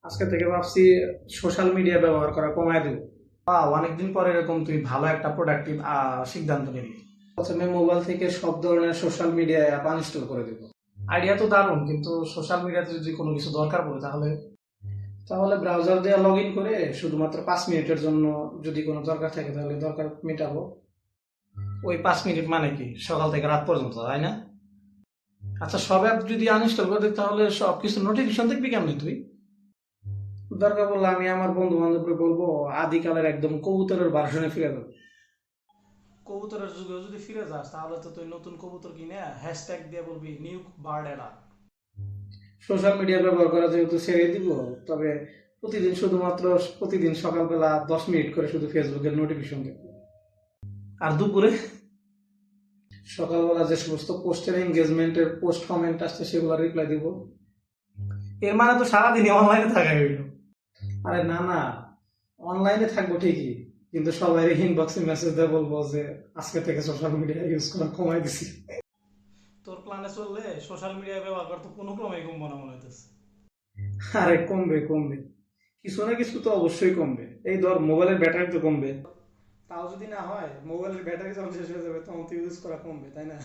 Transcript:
আজকে থেকে ভাবছি সোশ্যাল মিডিয়া ব্যবহার করা কমায় দেবো। অনেকদিন পরে এরকম তুই ভালো একটা প্রোডাক্টিভ সিদ্ধান্ত নিলি। প্রথমে মোবাইল থেকে সব ধরনের সোশ্যাল মিডিয়া অ্যাপ আনইনস্টল করে দেবো। আইডিয়া তো দারুণ, কিন্তু সোশ্যাল মিডিয়াতে যদি কোনো কিছু দরকার পড়ে তাহলে তাহলে ব্রাউজার দিয়ে লগ ইন করে শুধুমাত্র 5 মিনিটের জন্য যদি কোনো দরকার থাকে তাহলে দরকার মেটাবো। ওই 5 মিনিট মানে কি, সকাল থেকে রাত পর্যন্ত, তাই না? আচ্ছা, সব অ্যাপ যদি আনইনস্টল করে দিই তাহলে সব কিছু নোটিফিকেশন দেখবি কেমনি তুই? দরকার পড়লে আমি আমার বন্ধু বান্ধবকে বলবো আদিকালের একদম কবুতরের ভার্সনে ফিরে যাবো। কবুতরের যুগেও যদি ফিরে যাস তাহলে তো তুই নতুন কবুতর কিনে হ্যাশট্যাগ দিয়ে বলবি নিউ বার্ড এরা। সোশ্যাল মিডিয়া ব্যবহার করা যেহেতু ছেড়ে দিব, তবে প্রতিদিন সকালবেলা 10 মিনিট করে শুধু ফেসবুকের নোটিফিকেশন দেখবো। আর দুপুরে সকালবেলা যে সমস্ত পোস্টের এঙ্গেজমেন্টের পোস্ট কমেন্ট আসছে সেগুলো রিপ্লাই দিব। এর মানে তো সারাদিনই অনলাইনে থাকাই হইলো। আরে না না, অনলাইনে থাকবো ঠিকই, কিন্তু সবাই ইনবক্সে মেসেজ দিয়ে বলবো যে আজকে থেকে সোশ্যাল মিডিয়া ইউজ করা কমাই দিছি। তোর প্ল্যানে চললে সোশ্যাল মিডিয়া ব্যবহার করতে কোনো ক্রমেই কমবো না মনে হইতেছে। আরে কমবে কমবে, কিছু না কিছু তো অবশ্যই কমবে। এই ধর মোবাইলের ব্যাটারি তো কমবে, তাও যদি না হয় মোবাইলের ব্যাটারি যখন শেষ হয়ে যাবে তখন তো ইউজ করা কমবে, তাই না?